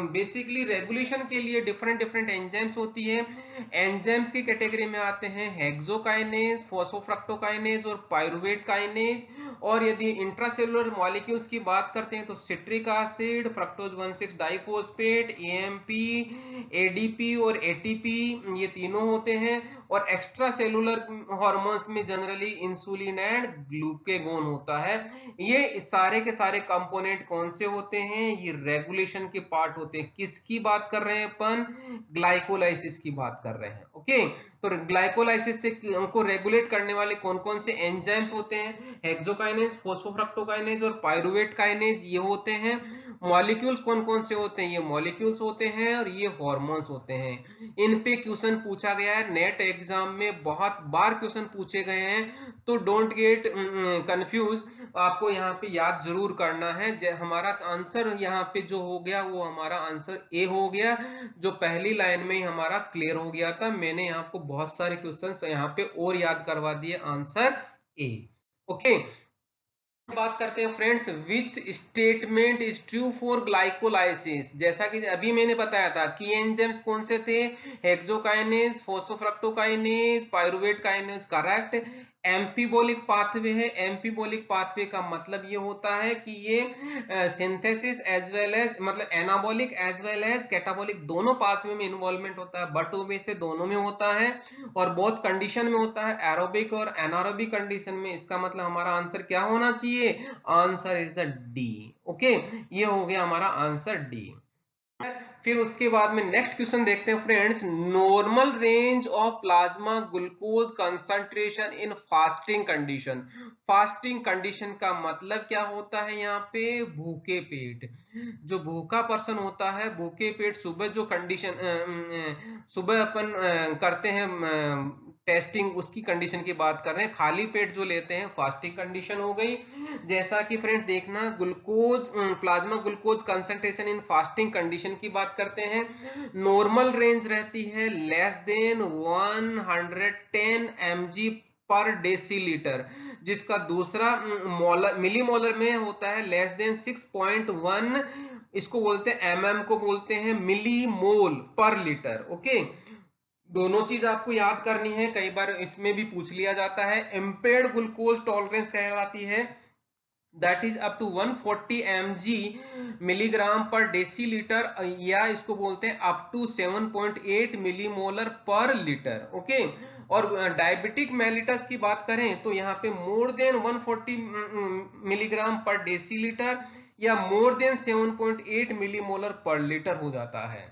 बेसिकली रेगुलेशन के लिए डिफरेंट डिफरेंट एंजाइम्स होती है। एंजाइम्स की कैटेगरी में आते हैं हेक्सोकाइनेज, फॉस्फोफ्रक्टोकाइनेज और पाइरुवेट काइनेज। और यदि इंट्रासेलुलर मॉलिक्यूल्स की बात करते हैं तो citric acid, fructose 1,6 diphosphate, AMP, ADP और एटीपी, ये तीनों होते हैं। और एक्स्ट्रा सेलुलर हॉर्मोन्स में जनरली इंसुलिन एंड ग्लूकेगोन होता है। ये सारे के सारे कंपोनेंट कौन से होते हैं, ये रेगुलेशन के पार्ट होते हैं। किसकी बात कर रहे हैं अपन, ग्लाइकोलाइसिस की बात कर रहे हैं। ओके, तो ग्लाइकोलाइसिस से उनको रेगुलेट करने वाले कौन कौन से एंजाइम्स होते हैं, हेक्सोकाइनेज, फॉस्फोफ्रक्टोकाइनेज और पाइरुवेट काइनेज, ये होते हैं। मॉलिक्यूल्स कौन कौन से होते हैं, ये मॉलिक्यूल्स होते हैं और ये हार्मोन्स होते हैं। इन पे क्वेश्चन पूछा गया है, नेट एग्जाम में बहुत बार क्वेश्चन पूछे गए हैं, तो डोंट गेट कंफ्यूज, आपको यहाँ पे याद जरूर करना है। हमारा आंसर यहाँ पे जो हो गया वो हमारा आंसर ए हो गया, जो पहली लाइन में ही हमारा क्लियर हो गया था। मैंने यहाँ आपको बहुत सारे क्वेश्चन यहाँ पे और याद करवा दिए, आंसर ए। ओके, बात करते हैं friends, which statement is true for glycolysis. जैसा कि अभी मैंने बताया था कि एंजाइम्स कौन से थे, hexokinase, फॉस्फोफ्रक्टोकाइनेज, pyruvate kinase, correct. एम्फीबोलिक pathway है, एम्फीबोलिक पाथवे का मतलब ये होता है कि ये सिंथेसिस एज वेल एज मतलब anabolic as well as catabolic दोनों पाथवे में इन्वॉल्वमेंट होता है, बट वे से दोनों में होता है और बहुत कंडीशन में होता है, एरोबिक और एनारोबिक कंडीशन में। इसका मतलब हमारा आंसर क्या होना चाहिए, answer is the D. Okay, ये हो गया हमारा आंसर डी। फिर उसके बाद में नेक्स्ट क्वेश्चन देखते हैं friends, normal range of plasma glucose concentration in fasting condition. Fasting condition का मतलब क्या होता है, यहाँ पे भूखे पेट। जो भूखा पर्सन होता है, भूखे पेट, सुबह जो कंडीशन सुबह अपन करते हैं टेस्टिंग, उसकी कंडीशन की बात कर रहे हैं। खाली पेट जो लेते हैं फास्टिंग कंडीशन हो गई। जैसा कि फ्रेंड्स देखना, glucose plasma glucose concentration in fasting condition की बात करते हैं। नॉर्मल रेंज रहती है लेस देन 110 mg पर डेसीलीटर, जिसका दूसरा मोलर मिली मोलर में होता है लेस देन 6.1, इसको बोलते हैं mm को बोलते हैं मिली मोल पर लीटर। ओके, दोनों चीज आपको याद करनी है, कई बार इसमें भी पूछ लिया जाता है। इम्पेयर्ड ग्लूकोज टॉलरेंस कहलाती है, that is up to 140 mg milligram per decilitre, या इसको बोलते हैं up to 7.8 millimolar per litre. Okay, और डायबिटिक मेलिटस की बात करें तो यहाँ पे more than 140 milligram per decilitre या more than 7.8 millimolar per litre हो जाता है।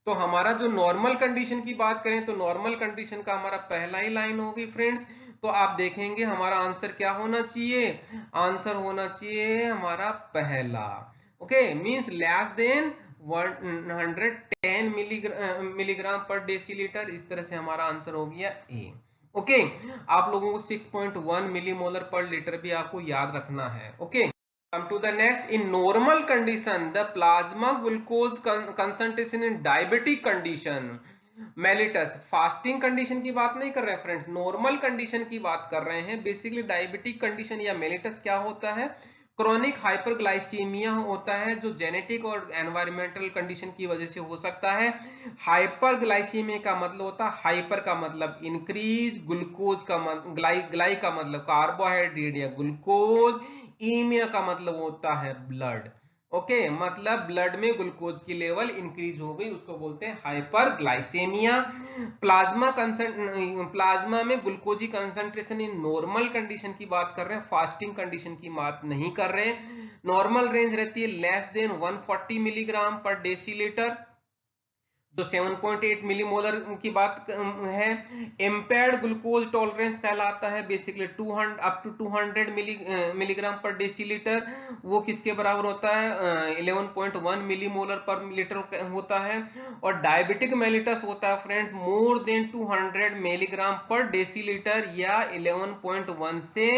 तो हमारा जो नॉर्मल कंडीशन की बात करें तो नॉर्मल कंडीशन का हमारा पहला ही लाइन होगी फ्रेंड्स। तो आप देखेंगे हमारा आंसर क्या होना चाहिए, आंसर होना चाहिए हमारा पहला। Okay, means less than 110 milligram per decilitre, इस तरह से हमारा आंसर हो गया ए। ओके, आप लोगों को 6.1 मिलीमोलर पर लीटर भी आपको याद रखना है। Okay, come to the next, in normal condition the plasma glucose concentration in diabetic condition mellitus. Fasting condition की बात नहीं कर रहे हैं फ्रेंड्स, नॉर्मल कंडीशन की बात कर रहे हैं। बेसिकली डायबिटिक कंडीशन या मेलिटस क्या होता है, क्रोनिक हाइपरग्लाइसीमिया होता है, जो जेनेटिक और एनवायरमेंटल कंडीशन की वजह से हो सकता है। हाइपरग्लाइसीमिया का मतलब होता है, हाइपर का मतलब इंक्रीज, ग्लूकोज का ग्लाई का मतलब कार्बोहाइड्रेट या ग्लूकोज, ईमिया का मतलब होता है ब्लड। ओके, मतलब ब्लड में ग्लूकोज की लेवल इंक्रीज हो गई, उसको बोलते हैं हाइपरग्लाइसेमिया। प्लाज्मा में ग्लूकोज की कंसंट्रेशन इन नॉर्मल कंडीशन की बात कर रहे हैं, फास्टिंग कंडीशन की बात नहीं कर रहे। नॉर्मल रेंज रहती है less than 140 milligram per decilitre, जो 7.8 मिलीमोलर की बात है। इम्पेयर्ड ग्लूकोज टॉलरेंस कहलाता है basically 200 up to 200 milligram per decilitre, वो किसके बराबर होता है 11.1 मिलीमोलर पर लीटर होता है। और डायबिटिक मेलिटस होता है friends more than 200 milligram per decilitre या 11.1 से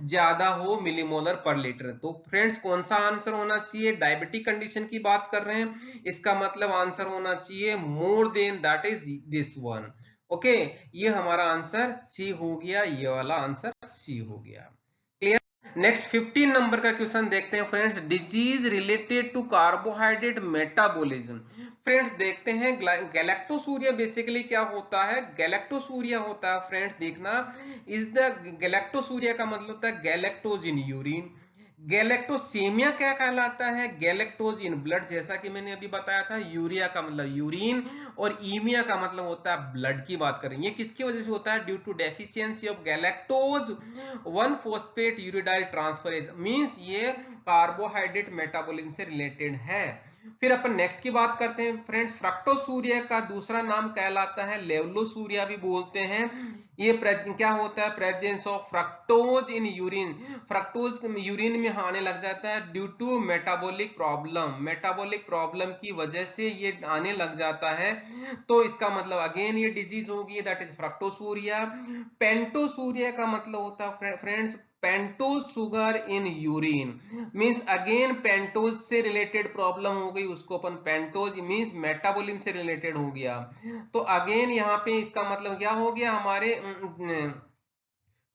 ज्यादा हो मिलीमोलर पर लीटर। तो फ्रेंड्स कौन सा आंसर होना चाहिए, डायबिटिक कंडीशन की बात कर रहे हैं, इसका मतलब आंसर होना चाहिए more than, that is this one. Okay, ये हमारा आंसर सी हो गया, ये वाला आंसर सी हो गया। क्लियर। नेक्स्ट 15 नंबर का क्वेश्चन देखते हैं friends, disease related to carbohydrate metabolism. Friends देखते हैं गैलेक्टोसूरिया बेसिकली क्या होता है, गैलेक्टोसूरिया होता है फ्रेंड्स देखना, इज द गैलेक्टोसूरिया का मतलब होता है गैलेक्टोज इन यूरिन। गैलेक्टोसेमिया क्या कहलाता है, गैलेक्टोज इन ब्लड, जैसा कि मैंने अभी बताया था। यूरिया का मतलब यूरिन और ईमिया का मतलब होता है ब्लड की बात करें। ये किसकी वजह से होता है, due to deficiency of galactose one phosphate uridyl transferase, means ये कार्बोहाइड्रेट मेटाबॉलिज्म से रिलेटेड है। फिर अपन नेक्स्ट की बात करते हैं फ्रेंड्स, फ्रक्टोसूरिया का दूसरा नाम कहलाता है लेवलोसूरिया भी बोलते हैं। ये क्या होता है, presence of fructose in urine, fructose urine में आने लग जाता है due to metabolic problem, metabolic problem की वजह से ये आने लग जाता है। तो इसका मतलब अगेन ये डिजीज होगी, दैट इज फ्रक्टोसूरिया। पेंटोसूरिया का मतलब होता है friends pentose sugar in urine, means again pentose से रिलेटेड प्रॉब्लम हो गई, उसको अपन पेंटोज मींस मेटाबॉलिज्म से रिलेटेड हो गया। तो अगेन यहाँ पे इसका मतलब क्या हो गया, हमारे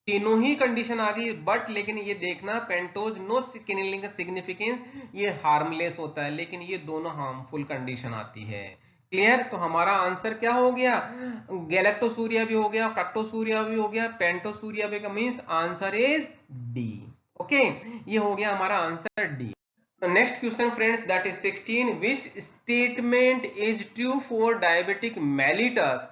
तीनों ही कंडीशन आ गई, बट लेकिन ये देखना पेंटोज नो सिग्निफिकेंस, ये हार्मलेस होता है, लेकिन ये दोनों हार्मफुल कंडीशन आती है। क्लियर। तो हमारा आंसर क्या हो गया, गैलेक्टोसूरिया भी हो गया, फ्रक्टोसूरिया भी हो गया, पेंटोसूरिया भी, means answer is D. Okay, ये हो गया हमारा answer D. Next question friends, that is 16. Which statement is true for diabetic mellitus?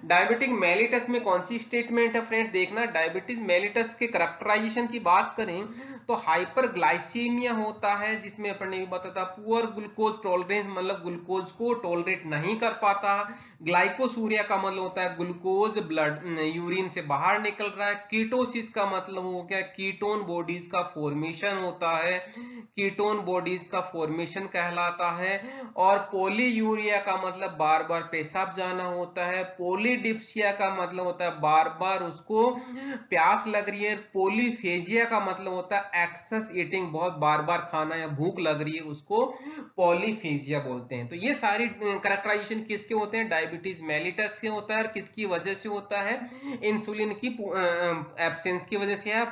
Diabetic mellitus में कौन सी स्टेटमेंट है फ्रेंड्स? देखना, डायबिटीज मेलिटस के करैक्टराइजेशन की बात करें तो हाइपरग्लाइसीमिया होता है, जिसमें अपन ने भी बताया पुअर ग्लूकोज टॉलरेंस, मतलब ग्लूकोज को टॉलरेट नहीं कर पाता। ग्लाइकोसूरिया का मतलब होता है ग्लूकोज ब्लड यूरिन से बाहर निकल रहा है। कीटोसिस का मतलब हो गया कीटोन बॉडीज का फॉर्मेशन होता है, कीटोन बॉडीज का फॉर्मेशन कहलाता है। और पॉलीयूरिया का मतलब बार बार पेशाब जाना होता है। पॉलीडिप्सिया का मतलब होता है बार बार उसको प्यास लग रही है। पॉलीफेजिया का मतलब होता है एक्सेस ईटिंग, बहुत बार बार खाना या भूख लग रही है, उसको पॉलीफेजिया बोलते हैं। तो ये सारी कैरेक्टराइजेशन किसके होते हैं? डायबिटीज मेलिटस से होता है। और किसकी वजह से होता है? इंसुलिन की एब्सेंस की वजह से या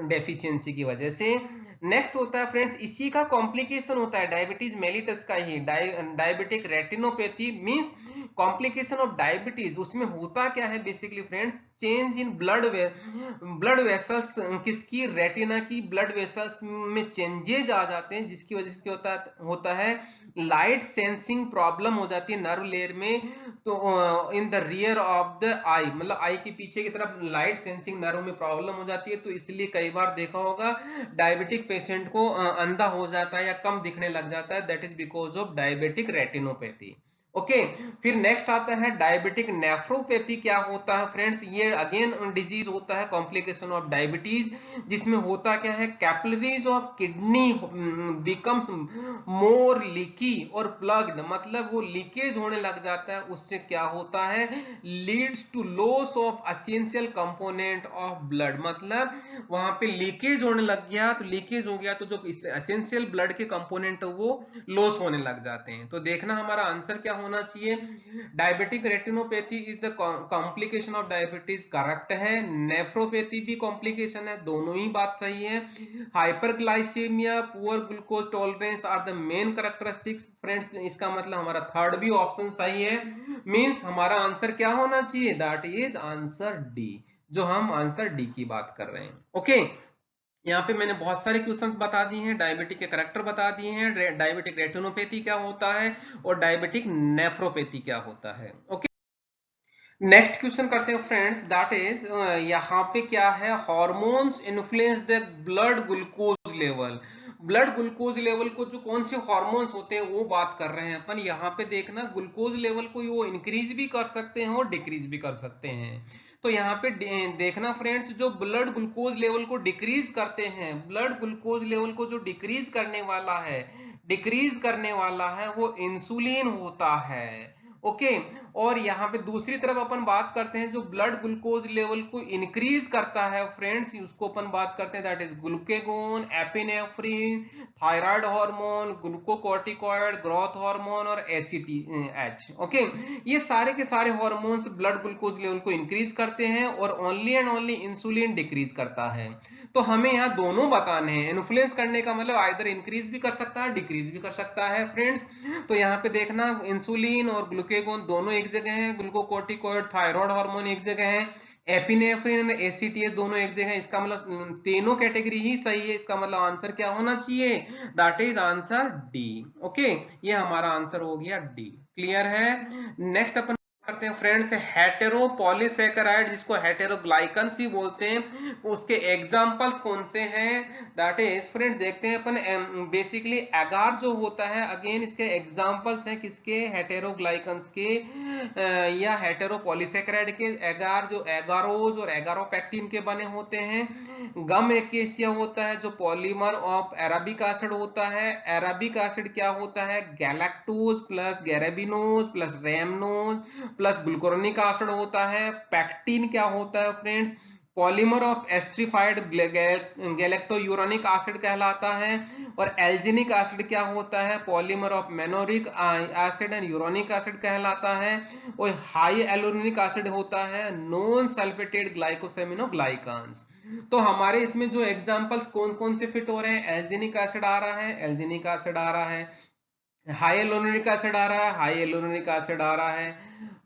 डेफिशिएंसी की वजह से। नेक्स्ट होता है फ्रेंड्स, इसी का कॉम्प्लिकेशन होता है डायबिटीज मेलिटस का ही, diabetic retinopathy means complication of diabetes. उसमें होता क्या है basically friends? Change in blood vessels, किसकी? रेटिना की ब्लड वेसल्स में चेंजेज आ जाते हैं, जिसकी वजह से क्या होता है लाइट सेंसिंग प्रॉब्लम हो जाती है नर्व लेयर में। तो in the rear of the eye, मतलब आई के पीछे की तरफ लाइट सेंसिंग नर्व में प्रॉब्लम हो जाती है। तो इसलिए कई बार देखा होगा डायबिटिक पेशेंट को अंधा हो जाता है या कम दिखने लग जाता है, that is because of diabetic retinopathy. Okay, फिर नेक्स्ट आता है डायबिटिक नेफ्रोपैथी। क्या होता है फ्रेंड्स? ये अगेन डिजीज होता है कॉम्प्लिकेशन ऑफ डायबिटीज, जिसमें होता क्या है capillaries of kidney becomes more leaky और प्लग्ड, मतलब वो लीकेज होने लग जाता है। उससे क्या होता है leads to loss of essential component of blood, मतलब वहां पे लीकेज होने लग गया, तो लीकेज हो गया तो जो एसेंशियल ब्लड के कंपोनेंट वो लॉस होने लग जाते हैं। तो देखना हमारा आंसर क्या होना चाहिए? Diabetic retinopathy is the complication of diabetes, correct है। नेफ्रोपैथी भी कॉम्प्लिकेशन है, दोनों ही बात सही है। Hyperglycaemia, poor glucose tolerance are the main characteristics friends, इसका मतलब हमारा थर्ड भी ऑप्शन सही है। मींस हमारा आंसर क्या होना चाहिए? दैट इज आंसर डी, जो हम आंसर डी की बात कर रहे हैं। ओके, यहाँ पे मैंने बहुत सारे क्वेश्चंस बता दिए हैं, डायबिटिक के करैक्टर बता दिए हैं, डायबिटिक रेटिनोपैथी क्या होता है और डायबिटिक नेफ्रोपैथी क्या होता है। ओके, नेक्स्ट क्वेश्चन करते हैं फ्रेंड्स, दैट इज यहाँ पे क्या है? Hormones influence the blood glucose level. Blood glucose level को जो कौन से हार्मोन्स होते हैं वो बात कर रहे हैं अपन। यहाँ पे देखना ग्लूकोज लेवल को वो इंक्रीज भी कर सकते हैं और डिक्रीज भी कर सकते हैं। तो यहाँ पे देखना फ्रेंड्स, जो ब्लड ग्लूकोज लेवल को डिक्रीज करते हैं, ब्लड ग्लूकोज लेवल को जो डिक्रीज करने वाला है वो इंसुलिन होता है। ओके, और यहाँ पे दूसरी तरफ अपन बात करते हैं जो ब्लड ग्लूकोज लेवल को इंक्रीज करता है फ्रेंड्स, उसको अपन बात करते हैं that is glucagon, epinephrine, thyroid hormone, glucocorticoid, growth hormone और एसीटीएच। ओके, ये सारे के सारे हार्मोन्स ब्लड ग्लूकोज लेवल को इंक्रीज करते हैं और only and only insulin decrease करता है। तो हमें यहाँ दोनों बताने हैं। इन्फ्लुएंस करने का मतलब आइदर इंक्रीज भी कर सकता है, डिक्रीज भी कर सकता है फ्रेंड्स। तो यहाँ पे देखना इंसुलिन और ग्लूकेगोन दोनों एक जगह है, ग्लूकोकॉर्टिकॉइड थायराइड हार्मोन एक जगह है, एपिनेफ्रिन और एसीटीएच दोनों एक जगह है। इसका मतलब तीनों कैटेगरी ही सही है। इसका मतलब आंसर क्या होना चाहिए? That is answer D. Okay, ये हमारा आंसर हो गया डी। क्लियर है? नेक्स्ट अपन करते हैं फ्रेंड्स हेटेरोपॉलीसैकेराइड, जिसको हेटेरोग्लाइकन्स ही बोलते हैं, तो उसके एग्जांपल्स कौन से हैं? दैट इज फ्रेंड्स देखते हैं अपन बेसिकली एगार जो होता है, अगेन इसके एग्जांपल्स हैं किसके? हेटेरोग्लाइकन्स के या हेटेरोपॉलीसैकेराइड के। एगार जो एगारोज और एगारोपेक्टिन के बने होते हैं। गम एकेसिया होता है जो पॉलीमर ऑफ अरेबिक एसिड होता है। अरेबिक एसिड क्या होता है? Galactose plus arabinose plus rhamnose plus glucuronic acid होता है। पैक्टिन क्या होता है friends? Polymer of esterified galacturonic acid कहलाता है। और एल्जिनिक एसिड क्या होता है? Polymer of mannuronic acid and uronic acid कहलाता है। और हाई एलोनिक एसिड होता है नॉन सल्फेटेड ग्लाइकोसेमिनोग्लाइकान्स। तो हमारे इसमें जो एग्जांपल्स कौन कौन से फिट हो रहे हैं? एल्जिनिक एसिड आ रहा है, एल्जिनिक एसिड आ रहा है, हाई एलोनिक एसिड आ रहा है, हाई एलोनिक एसिड आ रहा है,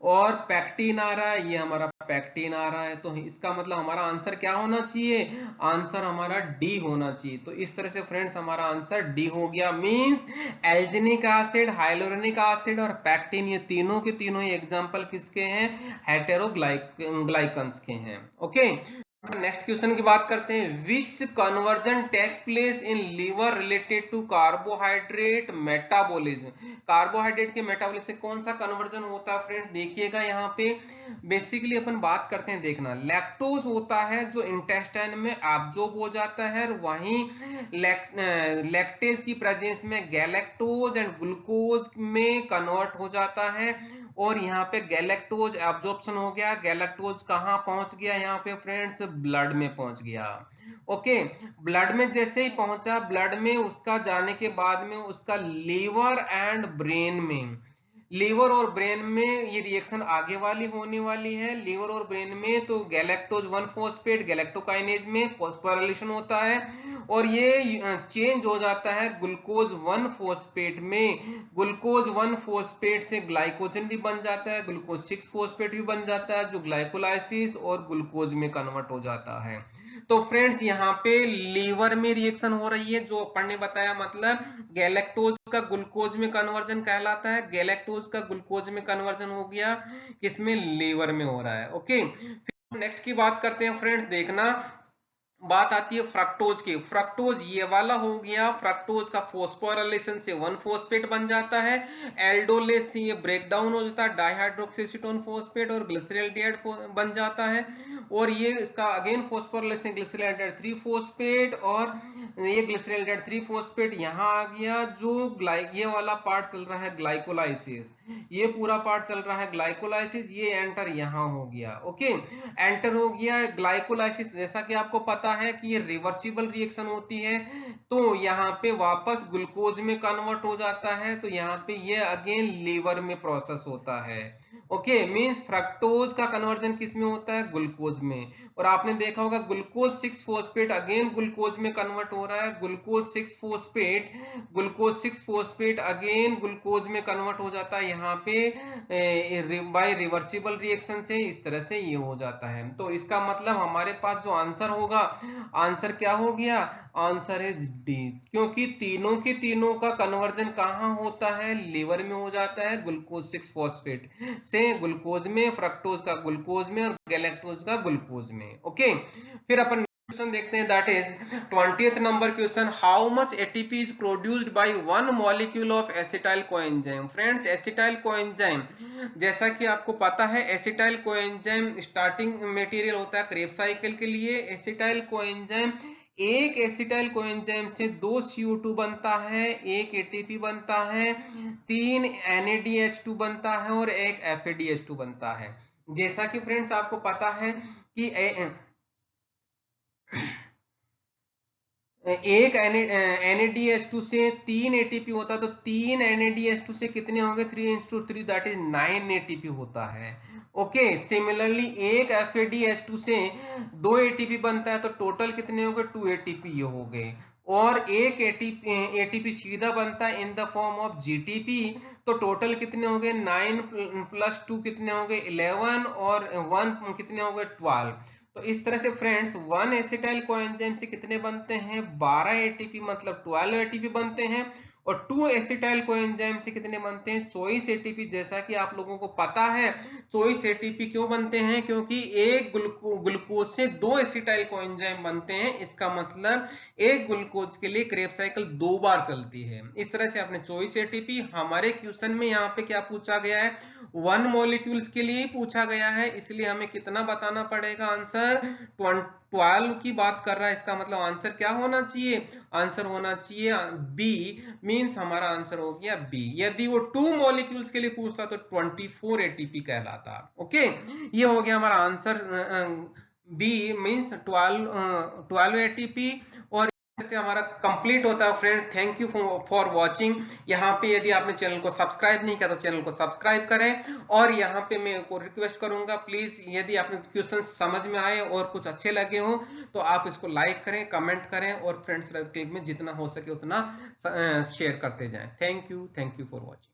और पैक्टिन आ रहा है, ये हमारा पैक्टिन आ रहा है, तो इसका मतलब हमारा आंसर क्या होना चाहिए, आंसर हमारा डी होना चाहिए। तो इस तरह से फ्रेंड्स हमारा आंसर डी हो गया। मींस एल्जिनिक एसिड, हाइलोरेनिक एसिड और पैक्टिन ये तीनों के तीनों ही एग्जांपल किसके हैं, हेटेरोग्लाइकन्स के हैं। ओके, नेक्स्ट क्वेश्चन की बात करते हैं। Which conversion take place in liver related to carbohydrate metabolism. Carbohydrate के मेटाबॉलिज्म से कौन सा कन्वर्जन होता है फ्रेंड्स, देखिएगा यहाँ पे बेसिकली अपन बात करते हैं, देखना लैक्टोज होता है जो इंटेस्टाइन में एब्जॉर्ब हो जाता है, और वहीं लैक्टेज की प्रेजेंस में गैलेक्टोज एंड ग्लूकोज में कन्वर्ट हो जाता है, और यहाँ पे गैलेक्टोज एब्जॉर्प्शन हो गया, गैलेक्टोज कहाँ पहुंच गया, यहाँ पे फ्रेंड्स ब्लड में पहुंच गया। ओके, ब्लड में जैसे ही पहुंचा, ब्लड में उसका जाने के बाद में उसका लीवर एंड ब्रेन में, लीवर और ब्रेन में ये रिएक्शन आगे वाली होने वाली है। लीवर और ब्रेन में तो गैलेक्टोज 1 फॉस्फेट गैलेक्टोकाइनेज में फॉस्फोराइलेशन होता है, और ये चेंज हो जाता है ग्लूकोज 1 फॉस्फेट में। ग्लूकोज 1 फॉस्फेट से ग्लाइकोजन भी बन जाता है, ग्लूकोज 6 फॉस्फेट भी बन जाता है, जो ग्लाइकोलाइसिस और ग्लूकोज में कन्वर्ट हो जाता है। तो फ्रेंड्स यहाँ पे लीवर में रिएक्शन हो रही है, जो अपन ने बताया, मतलब गैलेक्टोज का ग्लूकोज में कन्वर्जन कहलाता है, गैलेक्टोज का ग्लूकोज में कन्वर्जन हो गया, किसमें, लीवर में हो रहा है। ओके, फिर नेक्स्ट की बात करते हैं फ्रेंड्स, देखना बात आती है फ्रक्टोज की। फ्रक्टोज ये वाला हो गया, फ्रक्टोज का फॉस्फोराइलेशन से 1 फॉस्फेट बन जाता है, एल्डोलेस से ये ब्रेक डाउन हो जाता है डाइहाइड्रोक्सीसीटोन फॉस्फेट और ग्लिसरॉल्डिहाइड बन जाता है, और ये इसका अगेन फॉस्फोराइलेशन ग्लिसरॉल्डिहाइड 3 फॉस्फेट, और ये ग्लिसरॉल्डिहाइड 3 फॉस्फेट यहाँ आ गया, जो ये वाला पार्ट चल रहा है ग्लाइकोलाइसिस, ये पूरा पार्ट चल रहा है ग्लाइकोलाइसिस, ये एंटर यहाँ हो गया। ओके, एंटर हो गया ग्लाइकोलाइसिस, जैसा कि आपको पता है कि ये रिवर्सिबल रिएक्शन होती है, तो यहाँ पे वापस ग्लूकोज में कन्वर्ट हो जाता है, तो यहाँ पे ये अगेन लीवर में प्रोसेस होता है। ओके, मींस फ्रक्टोज का कन्वर्जन किस में होता है, ग्लूकोज में, और आपने देखा होगा ग्लूकोज 6 फॉस्फेट अगेन ग्लूकोज में कन्वर्ट हो रहा है, ग्लूकोज 6 फॉस्फेट अगेन ग्लूकोज में कन्वर्ट हो जाता है, यहाँ पे बाय रिवर्सिबल रिएक्शन से इस तरह से ये हो जाता है। तो इसका मतलब हमारे पास जो आंसर होगा, आंसर क्या हो गया, आंसर इज डी, क्योंकि तीनों के तीनों का कन्वर्जन कहां होता है, लीवर में हो जाता है, ग्लूकोज 6 फॉस्फेट से ग्लूकोज में, फ्रक्टोज का ग्लूकोज में, और गैलेक्टोज का ग्लूकोज में। ओके, फिर अपन क्वेश्चन देखते हैं, that is 20th number question, how much ATP is produced by 1 molecule of acetyl coenzyme. Friends acetyl coenzyme, जैसा कि आपको पता है, एसिटाइल कोएंजाइम स्टार्टिंग मटेरियल होता है क्रेब्स साइकिल के लिए। एसिटाइल कोएंजाइम, एक एसिटाइल कोएंजाइम से 2 CO2 बनता है, एक एटीपी बनता है, 3 NADH2 बनता है, और एक FADH2 बनता है। जैसा कि फ्रेंड्स आपको पता है कि एक NADH2 से 3 ATP होता है, तो 3 NADH2 से कितने होंगे, 3 × 3 दैट इज 9 ATP होता है। ओके, सिमिलरली एक FADH2 से 2 ATP बनता है, तो टोटल कितने हो गए, 2 ATP ये हो गए, और एक ATP सीधा बनता है in the form of GTP, तो टोटल कितने हो गए, 9 + 2 कितने हो गए, 11, और 1 कितने हो गए, 12। तो इस तरह से फ्रेंड्स 1 एसिटाइल कोएंजाइम से कितने बनते हैं, 12 ATP, मतलब 12 ATP बनते हैं, और 2 एसिटाइल कोएंजाइम से कितने बनते हैं, 24 ATP। जैसा कि आप लोगों को पता है 24 ATP क्यों बनते हैं, क्योंकि एक ग्लूकोज से 2 एसिटाइल कोएंजाइम बनते हैं, इसका मतलब एक ग्लूकोज के लिए क्रेब्स साइकिल 2 बार चलती है। इस तरह से आपने 24 ATP, हमारे क्वेश्चन में यहाँ पे क्या पूछा गया है, 1 मॉलिक्यूल्स के लिए पूछा गया है, इसलिए हमें कितना बताना पड़ेगा, आंसर 12 की बात कर रहा है, इसका मतलब आंसर क्या होना चाहिए, आंसर होना चाहिए बी, मींस हमारा आंसर हो गया बी। यदि वो 2 मॉलिक्यूल्स के लिए पूछता तो 24 ATP कहलाता। ओके, ये हो गया हमारा आंसर बी, मींस 12 ATP, और से हमारा कंप्लीट होता है friends. Thank you for watching. यहाँ पे यदि आपने चैनल को सब्सक्राइब नहीं किया तो चैनल को सब्सक्राइब करें, और यहाँ पे मैं को रिक्वेस्ट करूंगा प्लीज, यदि आपने क्वेश्चन समझ में आए और कुछ अच्छे लगे हो तो आप इसको लाइक करें, कमेंट करें, और फ्रेंड्स सर्कल में जितना हो सके उतना शेयर करते जाएं। Thank you for watching.